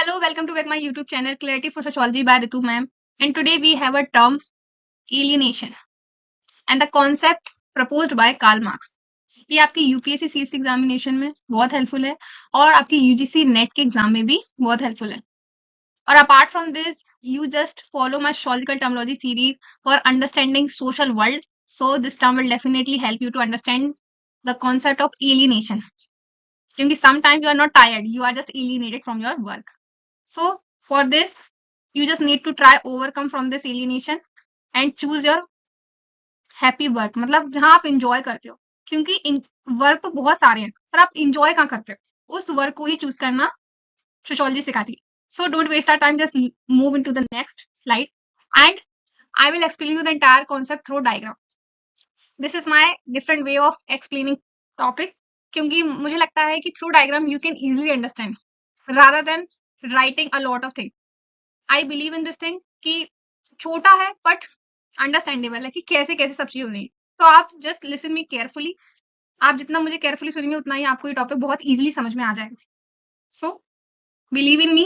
Hello, welcome to back my YouTube channel Clarity for Sociology by Ritu ma'am. And today we have a term alienation and the concept proposed by Karl Marx. ये आपकी UPSC CS examination में बहुत helpful है और आपकी UGC net के exam में भी बहुत हेल्पफुल है. और apart from this you just follow my sociological terminology series for understanding social world. So this term will definitely help you to understand the concept of alienation. क्योंकि sometimes you are not tired, you are just alienated from your work. So for this you just need to try overcome from this alienation and choose your happy work. मतलब जहां आप enjoy करते हो, क्योंकि work तो बहुत सारे हैं पर आप enjoy कहाँ करते हो, उस वर्क को ही चूज करना सोशियोलॉजी सिखाती है. So don't waste our time, just move into the next slide and I will explain you the entire concept through diagram. This is my different way of explaining topic क्योंकि मुझे लगता है कि through diagram you can easily understand rather than writing a lot of things. I believe in this thing कि छोटा है but understandable है कि कैसे कैसे सब चीजें हो रही है. तो आप जस्ट लिसन मी केयरफुली. आप जितना मुझे केयरफुली सुनेंगे उतना ही आपको ये टॉपिक बहुत इजीली समझ में आ जाएगा. So believe in me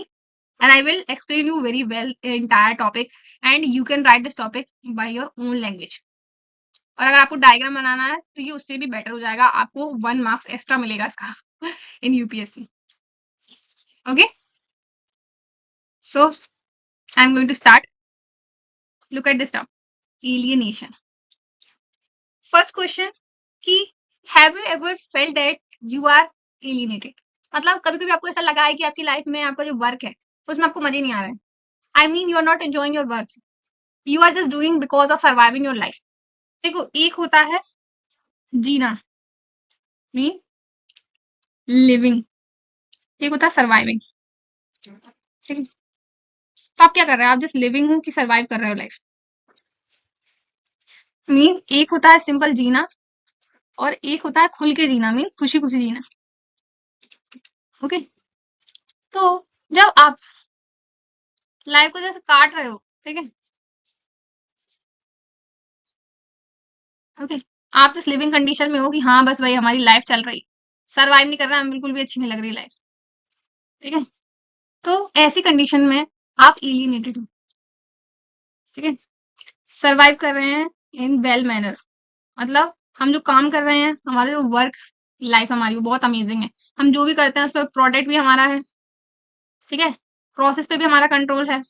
and I will explain you very well entire topic and you can write this topic by your own language. और अगर आपको डायग्राम बनाना है तो ये उससे भी बेटर हो जाएगा, आपको 1 मार्क्स एक्स्ट्रा मिलेगा इसका in UPSC. Okay, so I am going to start. Look at this term alienation. First question कि have you ever felt that you are alienated. मतलब कभी कभी आपको ऐसा लगा है कि आपकी लाइफ में आपका जो वर्क है उसमें आपको मजे नहीं आ रहा है. I mean you are not enjoying your work, you are just doing because of surviving your life. देखो, एक होता है जीना, मीन लिविंग, एक होता है सर्वाइविंग. ठीक है, तो आप क्या कर रहे हो, आप जस्ट लिविंग हो कि सर्वाइव कर रहे हो लाइफ. मीन एक होता है सिंपल जीना और एक होता है खुल के जीना, मीन खुशी खुशी जीना. ओके, तो जब आप लाइफ को जैसे काट रहे हो, ठीक है, ओके, आप जिस लिविंग कंडीशन में हो कि हाँ बस भाई हमारी लाइफ चल रही, सरवाइव नहीं कर रहा, हमें बिल्कुल भी अच्छी नहीं लग रही लाइफ. ठीक है, तो ऐसी कंडीशन में आप एलिएनेटेड हो. ठीक है, सरवाइव कर रहे हैं इन वेल मैनर. मतलब हम जो काम कर रहे हैं, हमारा जो वर्क लाइफ हमारी वो बहुत अमेजिंग है. हम जो भी करते हैं उस पर प्रोडक्ट भी हमारा है. ठीक है, प्रोसेस पे भी हमारा कंट्रोल है.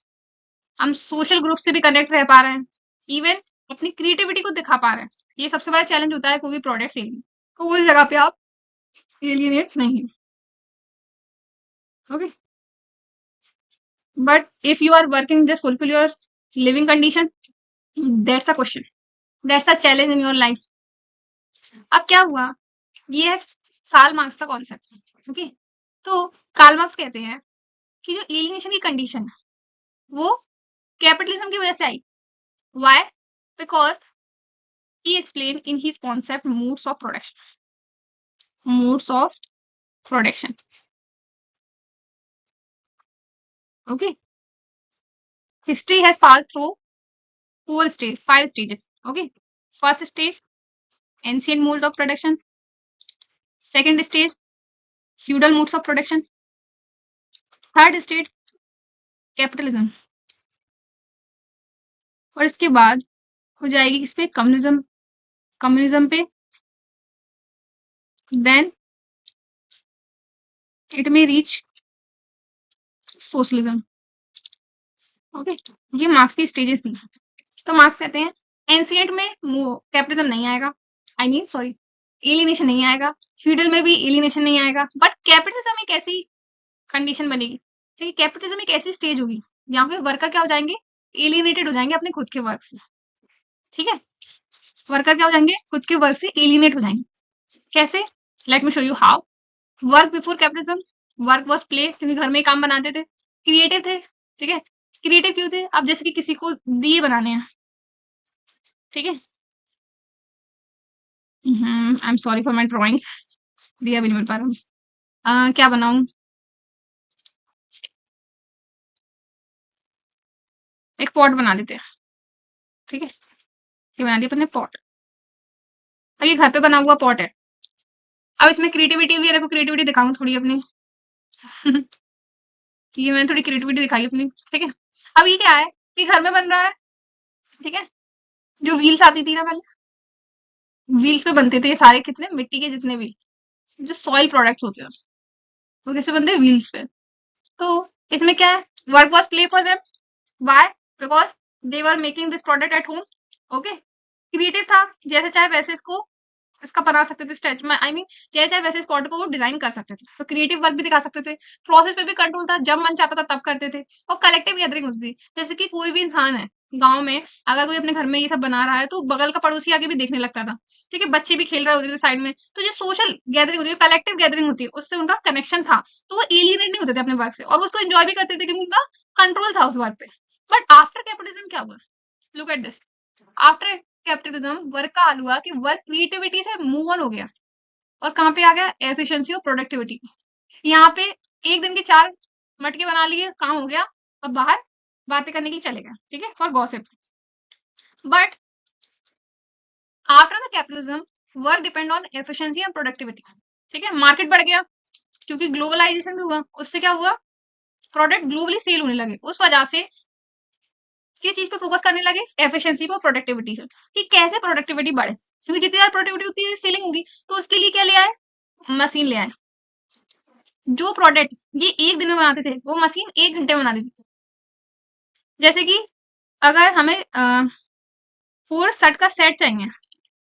हम सोशल ग्रुप से भी कनेक्ट रह पा रहे हैं, इवन अपनी क्रिएटिविटी को दिखा पा रहे हैं. ये सबसे बड़ा चैलेंज होता है कोई भी प्रोडक्ट सेल में, तो उस जगह पे आप एलिएनेट नहीं. Okay, but if you are working just fulfill your living condition, that's a question, that's a challenge in your life. अब क्या हुआ, ये है कार्ल मार्क्स का कॉन्सेप्ट. ओके, तो कार्ल मार्क्स कहते हैं कि जो एलियनेशन की कंडीशन है वो कैपिटलिज्म की वजह से आई. Why? Because he explain in his concept modes of production. Modes of production. Okay, history has passed through 5 stages. Okay, first stage ancient mode of production, second stage feudal modes of production, third stage capitalism, और इसके बाद हो जाएगी किस पे, communism. Communism पे then it में reach socialism. Okay, ये मार्क्स की स्टेजेस थी. तो मार्क्स कहते हैं एंशिएंट में कैपिटलिज्म नहीं आएगा, आई मीन सॉरी एलियनेशन नहीं आएगा, फ्यूडल में भी एलियनेशन नहीं आएगा, बट कैपिटलिज्म एक ऐसी कंडीशन बनेगी. ठीक है, कैपिटलिज्म एक ऐसी स्टेज होगी जहाँ पे वर्कर क्या हो जाएंगे, एलियनेटेड हो जाएंगे अपने खुद के वर्क से. ठीक है, वर्कर क्या हो जाएंगे, खुद के वर्क से एलियनेट हो जाएंगे. कैसे, let me show you how. Work before capitalism, work was play, क्योंकि घर में ही काम बनाते थे, क्रिएटिव थे. ठीक है, क्रिएटिव क्यों थे, अब जैसे कि किसी को दिए बनाने हैं. ठीक है, I am sorry for my drawing, दिया भी नहीं मिल पा रहा. क्या बनाऊं, एक पॉट बना देते हैं. ठीक है, ये बना दिया अपने पॉट. अब ये घर पे बना हुआ पॉट है, अब इसमें क्रिएटिविटी भी है. देखो क्रिएटिविटी दिखाऊं थोड़ी अपनी ये मैंने थोड़ी क्रिएटिविटी दिखाई अपनी, ठीक है। अब ये क्या है कि घर में बन रहा है, ठीक है। जो व्हील्स आती थी ना पहले, व्हील्स पे बनते थे ये सारे, कितने मिट्टी के जितने भी जो सॉइल प्रोडक्ट्स होते हैं वो कैसे बनते हैं, व्हील्स पे। तो इसमें क्या है, work was play for them, why, because they were making this product at home, okay. Creative था, जैसे चाहे वैसे इसको इसका बना सकते थे स्टेच में, आई मीन जैसे चाहे वैसे स्पॉट को वो डिजाइन कर सकते थे, तो क्रिएटिव वर्क भी दिखा सकते थे। प्रोसेस पे भी कंट्रोल था, जब मन चाहता था तब करते थे। और कलेक्टिव गैदरिंग होती थी, जैसे कि कोई भी इंसान है गांव में, अगर कोई अपने घर में ये सब बना रहा है तो बगल का पड़ोसी आके भी देखने लगता था, ठीक है। बच्चे भी खेल रहे होते थे साइड में, तो जो सोशल गैदरिंग होती है, कलेक्टिव गैदरिंग होती है, उससे उनका कनेक्शन था, तो वो एलियनेट नहीं होते थे अपने वर्क से, और वो उसको एंजॉय भी करते थे क्योंकि उनका कंट्रोल था उस वर्क पे। बट आफ्टर कैपिटलिज्म क्या हुआ, look at this, after capitalism work का हाल हुआ कि वर्क क्रिएटिविटी से मूव ऑन हो गया, और कहाँ पे आ गया, एफिशिएंसी और प्रोडक्टिविटी। यहाँ पे एक दिन के 4 मटके बना लिए, काम हो गया, अब बाहर बातें करने की चले गए, ठीक है, for gossip. But after the capitalism work depend on efficiency and productivity, ठीक है। मार्केट बढ़ गया क्योंकि ग्लोबलाइजेशन भी हुआ, उससे क्या हुआ, प्रोडक्ट ग्लोबली सेल होने लगे, उस वजह से किस चीज पे फोकस करने लगे, एफिशिएंसी पर, प्रोडक्टिविटी से, कि कैसे प्रोडक्टिविटी बढ़े, क्योंकि जितनी ज्यादा प्रोडक्टिविटी उतनी सेलिंग होगी, तो उसके लिए क्या ले आए, मशीन ले आए। जो प्रोडक्ट ये एक दिन में बनाते थे, वो मशीन 1 घंटे में बना देती थी। जैसे कि अगर हमें 4 शर्ट का सेट चाहिए,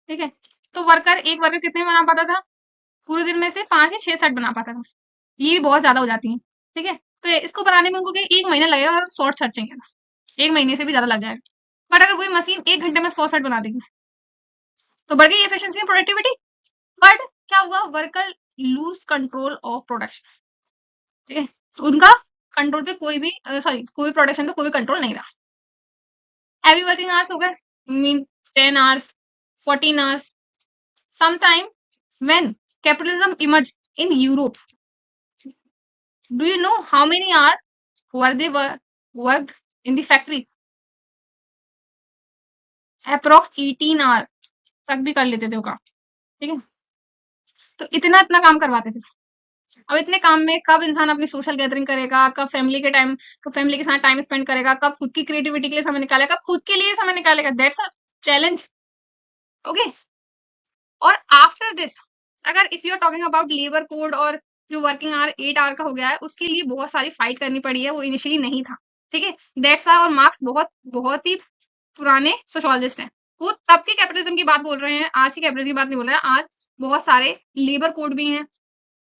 ठीक है, तो एक वर्कर कितने में बना पाता था, पूरे दिन में से 5 या 6 शर्ट बना पाता था। ये भी बहुत ज्यादा हो जाती है, ठीक है। तो इसको बनाने में उनको 1 महीना लगेगा, और शॉर्ट शर्ट चाहिए था, 1 महीने से भी ज्यादा लग जाएगा। बट अगर वही मशीन 1 घंटे में 100 शर्ट बना देगी, तो बढ़ गई एफिशिएंसी एंड प्रोडक्टिविटी। बट क्या हुआ, worker lose control of production, ठीक है। उनका कंट्रोल पे कोई भी सॉरी कोई प्रोडक्शन पे कोई कंट्रोल नहीं रहा। हैवी वर्किंग आवर्स हो गए, mean 10 hours, 14 hours. Sometime when capitalism emerged in Europe, do you know how many hours were they worked in the factory? Approx 18 hours तक भी कर लेते थे वो काम, ठीक है। तो इतना इतना काम करवाते थे। अब इतने काम में कब इंसान अपनी सोशल गैदरिंग करेगा, कब फैमिली के साथ टाइम स्पेंड करेगा, कब खुद की क्रिएटिविटी के लिए समय निकालेगा, कब खुद के लिए समय निकालेगा, दैट्स अ चैलेंज, ओके। और आफ्टर दिस, अगर if you are talking about labour code और जो वर्किंग आवर 8 आवर का हो गया है, उसके लिए बहुत सारी फाइट करनी पड़ी है, वो इनिशियली नहीं था, ठीक है। दैट्स व्हाई, और मार्क्स बहुत बहुत ही पुराने सोशोलॉजिस्ट हैं, वो तब के कैपिटलिज्म की बात बोल रहे हैं, आज की कैपिटलिज्म की बात नहीं बोल रहे हैं। आज बहुत सारे लेबर कोड भी हैं,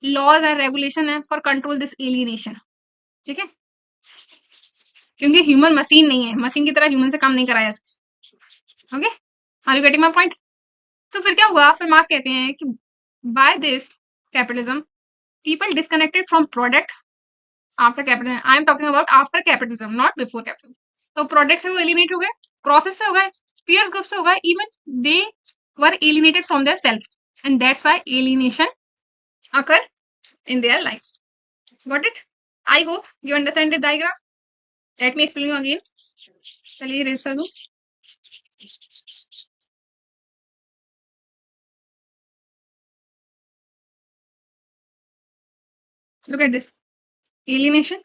लॉज एंड रेगुलेशन है फॉर कंट्रोल दिस एलियनेशन, ठीक है। क्योंकि ह्यूमन मशीन नहीं है, मशीन की तरह ह्यूमन से काम नहीं कराया जा सकता, okay. Are you getting my point? तो फिर क्या हुआ, फिर मार्क्स कहते हैं कि by this capitalism people disconnected from product after capitalism. I am talking about after capitalism, not before capitalism. तो प्रोडक्ट से वो एलिमिनेट हो गए, प्रोसेस से हो गए, पीयर्स ग्रुप से हो गए, even they were alienated from their self, and that's why alienation occur in their life. Got it? I hope you understand the diagram. Let me explain you again. चलिए raise कर दूं। Look at this. Alienation.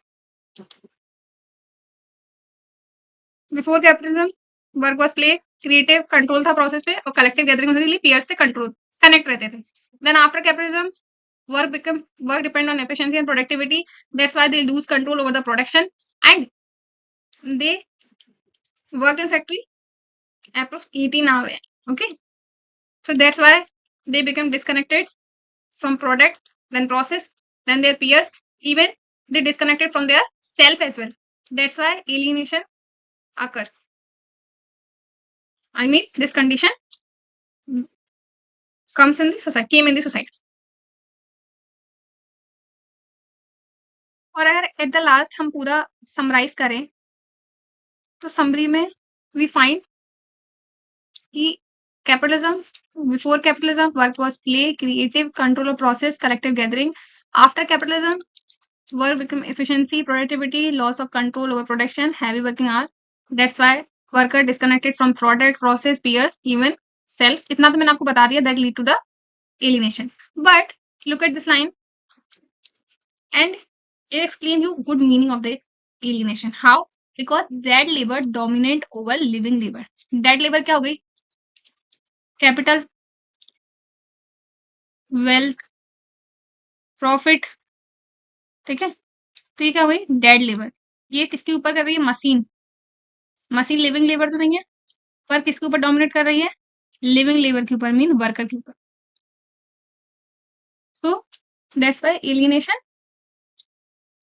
Before capitalism, work was play, creative control था process पे, और collective gathering होती थी, peers से control connect रहते थे। Then after capitalism, work depend on efficiency and productivity. That's why they lose control over the production, and they worked in factory approx 18 hours. Okay, so that's why they become disconnected from product, then process, then their peers, even they disconnected from their self as well. That's why alienation occur. I mean this condition comes in the society, came in the society. और अगर at the last हम पूरा summarise करें, तो summary में we find कि capitalism, before capitalism, work was play, creative, control of process, collective gathering. After capitalism, work became efficiency, productivity, loss of control over production, heavy working hour. That's why worker disconnected from product, process, peers, even self. इतना तो मैंने आपको बता दिया, that lead to the alienation. But look at this line, and It explains you good meaning of the alienation. How? Because dead labor dominant over living labor. Dead labor क्या हो गई? Capital, wealth, profit, ठीक है। तो ये क्या हो गई? Dead labour. ये किसके ऊपर कर रही है? मशीन। मशीन लिविंग लेबर तो नहीं है, पर किसके ऊपर डोमिनेट कर रही है? लिविंग लेबर के ऊपर, मीन वर्कर के ऊपर। So that's why alienation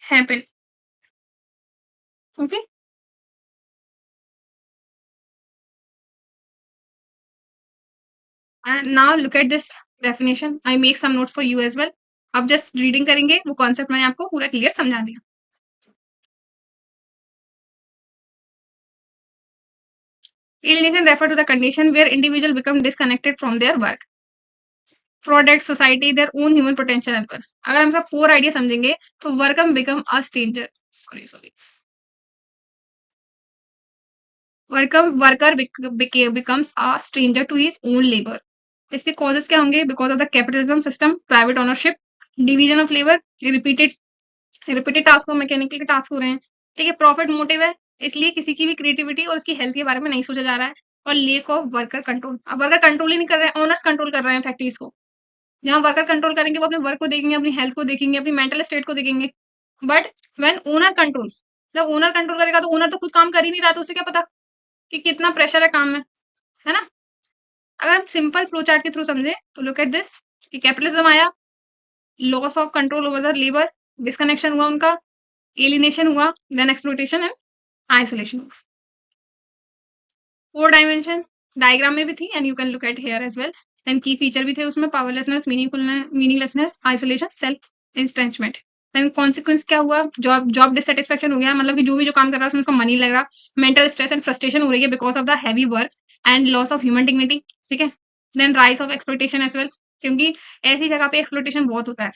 happen. Okay, and now look at this definition. I make some notes for you as well. अब जस्ट रीडिंग करेंगे, वो कॉन्सेप्ट मैंने आपको पूरा क्लियर समझा दिया। Alienation refer to the condition where individual become disconnected from their work, product, society, their own human potential as well. अगर हम सब 4 आइडिया समझेंगे तो worker become a stranger, sorry worker becomes a stranger to his own labour. इसके causes क्या होंगे? Because of the capitalism system, private ownership, division of labour, repeated repeated task, mechanical task हो रहे हैं, ठीक है। प्रॉफिट मोटिव है, इसलिए किसी की भी क्रिएटिविटी और उसकी हेल्थ के बारे में नहीं सोचा जा रहा है। और लेक ऑफ वर्कर कंट्रोल, अब वर्कर कंट्रोल ही नहीं कर रहे हैं, ओनर्स कंट्रोल कर रहे हैं फैक्ट्रीज को। जहाँ वर्कर कंट्रोल करेंगे वो अपने वर्क को देखेंगे, अपनी हेल्थ को देखेंगे, अपनी मेंटल स्टेट को देखेंगे। बट व्हेन ओनर कंट्रोल, जब ओनर कंट्रोल करेगा तो ओनर तो खुद काम कर ही नहीं रहा, तो उसे क्या पता कि कितना प्रेशर है काम में, है ना। अगर हम सिंपल फ्लो चार्ट के थ्रू समझे तो लुक एट दिस, कि कैपिटलिज्म आया, loss of control over the labour, disconnection हुआ उनका, एलिनेशन हुआ, then exploitation and isolation. 4 dimension diagram में भी थी and you can look at here as well. Then key feature भी थे उसमें, powerlessness, meaninglessness, isolation, self estrangement. Then consequence क्या हुआ? जॉब डिससेटिस्फेक्शन हो गया, मतलब कि जो भी जो काम कर रहा है उसमें उसको मनी लग रहा, मेंटल स्ट्रेस एंड फ्रस्ट्रेशन हो रही है because of the heavy work and loss of human dignity, ठीक है। Then rise of exploitation as well, क्योंकि ऐसी जगह पे एक्सप्लॉइटेशन बहुत होता है,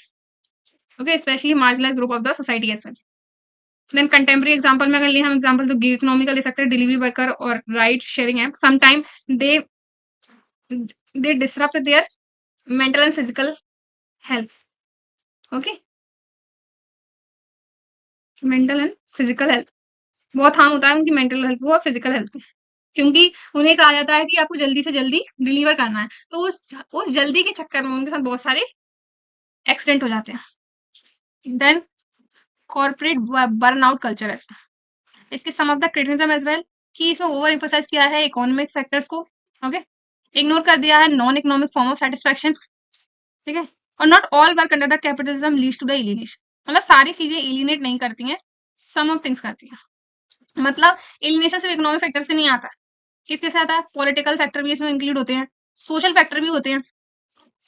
okay, specially marginalised group of the society as well. Then contemporary example में अगर लिए हम एग्जांपल तो गिग इकोनॉमी का ले सकते हैं, डिलीवरी वर्कर और ride sharing app. Some time they disrupt their mental and physical health, okay, mental and physical health बहुत हार्म होता है उनकी मेंटल हेल्थ को और फिजिकल हेल्थ को, क्योंकि उन्हें कहा जाता है कि आपको जल्दी से जल्दी डिलीवर करना है, तो उस जल्दी के चक्कर में उनके साथ बहुत सारे एक्सीडेंट हो जाते हैं। देन कॉर्पोरेट बर्नआउट कल्चर है इसके some of the criticism as well, कि इसमें ओवर एम्फोसाइज किया है इकोनॉमिक फैक्टर्स को, ओके, इग्नोर कर दिया है non economic form of satisfaction, ठीक है। और not all work under the capitalism leads to the alienation, मतलब सारी चीजें एलिनेट नहीं करती हैं, सम ऑफ थिंग्स करती हैं। मतलब एलिनेशन सिर्फ इकोनॉमिक फैक्टर से नहीं आता, किसके से आता है? पॉलिटिकल फैक्टर भी इसमें इंक्लूड होते हैं, सोशल फैक्टर भी होते हैं,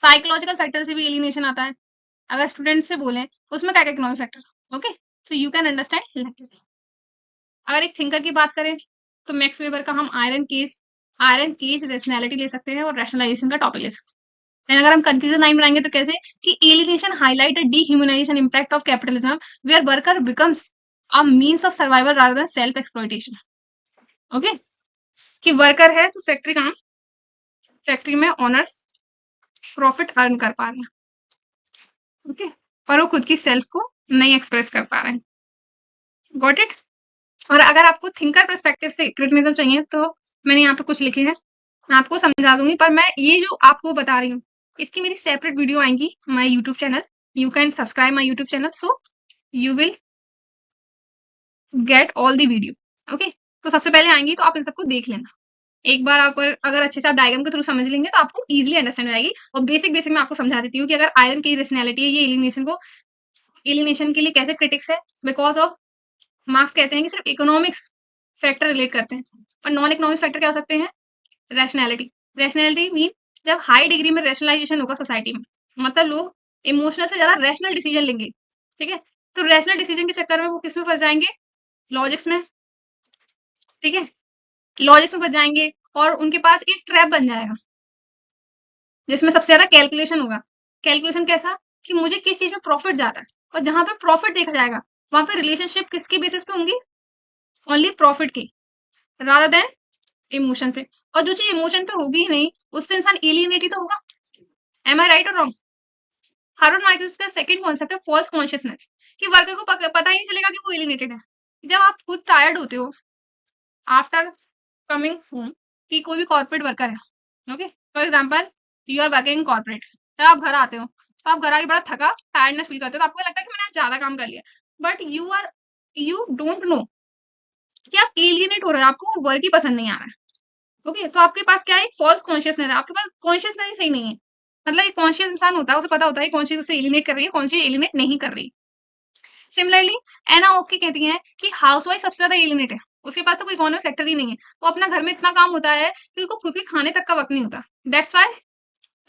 साइकोलॉजिकल फैक्टर से भी एलिनेशन आता है। अगर स्टूडेंट से बोले उसमें क्या क्या इकोनॉमिक फैक्टर, ओके, तो you can understand like this. अगर एक थिंकर की बात करें तो मैक्स वेबर का हम आयरन केस रैशनैलिटी ले सकते हैं और रैशनलाइजेशन का टॉपिक ले सकते हैं। अगर हम कंफ्यूजन लाइन बनाएंगे तो कैसे, कि alienation highlight the dehumanisation impact of capitalism where worker becomes a means of survival rather than self exploitation, okay, कि वर्कर है तो फैक्ट्री में ओनर्स प्रॉफिट अर्न कर पा रहे हैं, ओके, पर वो खुद की सेल्फ को नहीं एक्सप्रेस कर पा रहे हैं। Got it. और अगर आपको थिंकर पर्सपेक्टिव से क्रिटिसिज्म चाहिए तो मैंने यहाँ पे कुछ लिखे हैं, मैं आपको समझा दूंगी, पर मैं ये जो आपको बता रही हूँ इसकी मेरी सेपरेट वीडियो आएंगी my YouTube channel, you can subscribe my YouTube channel, so you will get all the video, okay. तो सबसे पहले आएंगी तो आप इन सबको देख लेना, एक बार आप अगर अच्छे से आप डायग्राम के थ्रू समझ लेंगे तो आपको इजीली अंडरस्टैंड हो जाएगी। और बेसिक बेसिक मैं आपको समझा देती हूँ कि अगर आयरन की रेशनैलिटी है, ये एलिमिनेशन के लिए कैसे क्रिटिक्स है, बिकॉज ऑफ मार्क्स कहते हैं कि सिर्फ इकोनॉमिक्स फैक्टर रिलेट करते हैं, पर नॉन इकोनॉमिक फैक्टर क्या हो सकते हैं? रैशनैलिटी। रैशनैलिटी मीन जब हाई डिग्री में रैशनलाइजेशन होगा सोसाइटी में, मतलब लोग इमोशनल से ज्यादा रैशनल डिसीजन लेंगे, ठीक है। तो रैशनल डिसीजन के चक्कर में वो किस में फंस जाएंगे? लॉजिक्स में, ठीक है, लॉजिक्स में फंस जाएंगे और उनके पास एक ट्रैप बन जाएगा जिसमें सबसे ज्यादा कैलकुलेशन होगा। कैलकुलेशन कैसा? कि मुझे किस चीज में प्रॉफिट ज्यादा है, और जहां पे प्रॉफिट देखा जाएगा वहां पे रिलेशनशिप किसकी बेसिस पे होंगी? ओनली प्रॉफिट की, रादर देन इमोशन पे। और जो चीज इमोशन पे होगी ही नहीं उससे इंसान एलियनेट ही तो होगा। एम आई राइट और रॉन्ग? हार्वर्ड मार्क्यूस का सेकंड कॉन्सेप्ट है फॉल्स कॉन्शियसनेस, कि वर्कर को पता ही नहीं चलेगा कि वो एलिनेटेड है। जब आप खुद टायर्ड होते हो आफ्टर कमिंग होम, कि कोई भी कॉर्पोरेट वर्कर है, okay, for example you are working in corporate, जब आप घर आते हो तो आप घर आके बड़ा थका टायर्डनेस फील करते हो, तो आपको लगता है कि मैंने आज ज्यादा काम कर लिया, बट यू डोंट नो कि आप एलियनेट हो रहे हो, आपको वर्क ही पसंद नहीं आ रहा है। ओके, तो आपके पास क्या है, फॉल्स कॉन्शियसनेस है, आपके पास कॉन्शियसनेस ही सही नहीं है। मतलब एक कॉन्शियस इंसान होता है, उसे पता होता है कौन सी उसे एलिनेट कर रही है, कौन सी एलिनेट नहीं कर रही। सिमिलरली एना ओके कहती हैं कि हाउसवाइफ सबसे ज्यादा एलिनेट है, उसके पास तो कोई इकोनॉमिक फैक्टर ही नहीं है, वो अपना घर में इतना काम होता है कि उसको खुद के खाने तक का वक्त नहीं होता, that's why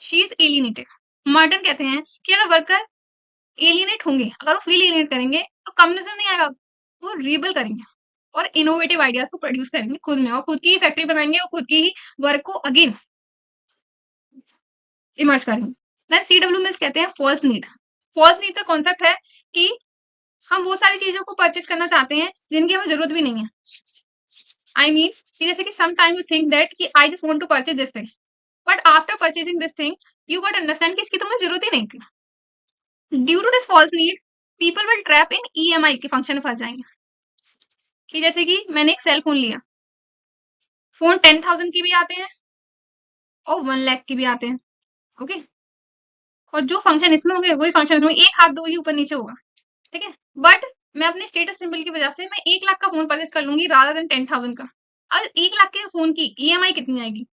she is alienated. Merton कहते हैं कि अगर वर्कर एलिनेट होंगे, अगर वो फील एलिनेट करेंगे तो कम्युनिज्म नहीं आएगा, वो रिबल करेंगे और इनोवेटिव आइडियाज को प्रोड्यूस करेंगे खुद में, और खुद की ही फैक्ट्री बनाएंगे और खुद की ही वर्क को अगेन इमर्ज करेंगे। देन सीडब्ल्यू मिल्स कहते हैं फॉल्स नीड। फॉल्स नीड का कॉन्सेप्ट है कि हम वो सारी चीजों को परचेज करना चाहते हैं जिनकी हमें जरूरत भी नहीं है। आई मीन कि जैसे कि some time you think that कि I just want to purchase this thing, but after purchasing this thing you got understand कि इसकी तुम्हें जरूरत ही नहीं थी। Due to this false need people will trap in EMI के फंक्शन में फंस जाएंगे, कि जैसे कि मैंने एक सेल फोन लिया, फोन 10,000 की भी आते हैं और 1 लाख की भी आते हैं, ओके, और जो फंक्शन इसमें होंगे वही फंक्शन इसमें, एक हाथ दो ही ऊपर नीचे होगा, ठीक है, बट मैं अपने स्टेटस सिंबल की वजह से मैं 1 लाख का फोन परचेज कर लूंगी रादर देन 10,000 का। अब 1 लाख के फोन की ईएमआई कितनी आएगी,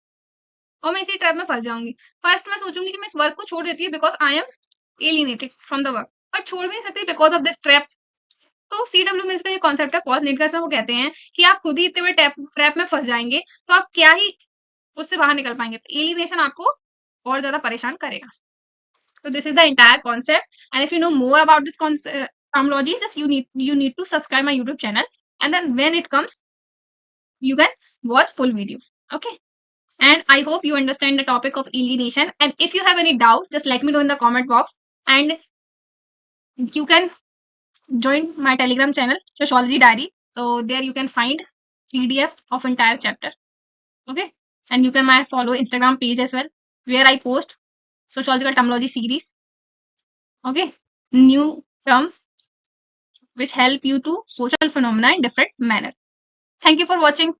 और मैं इसी ट्रैप में फंस जाऊंगी। फर्स्ट मैं सोचूंगी कि मैं इस वर्क को छोड़ देती हूँ because I am alienated from the work, पर छोड़ भी नहीं सकती बिकॉज ऑफ दिस ट्रैप। तो सीडब्ल्यू में इसका ये कॉन्सेप्ट है फॉल्स नीड का, वो कहते हैं कि आप खुद ही इतने बड़े ट्रैप में फंस जाएंगे तो आप क्या ही उससे बाहर निकल पाएंगे, एलिनेशन आपको और ज्यादा परेशान करेगा। So this is the entire concept. And if you know more about this terminology, just you need to subscribe my YouTube channel, and then when it comes, you can watch full video. Okay. And I hope you understand the topic of alienation. And if you have any doubt, just let me know in the comment box. And you can join my Telegram channel, Sociology Diary. So there you can find PDF of entire chapter. Okay. And you can follow Instagram page as well, where I post sociological terminology series. Okay. New term which help you to social phenomena in different manner. Thank you for watching.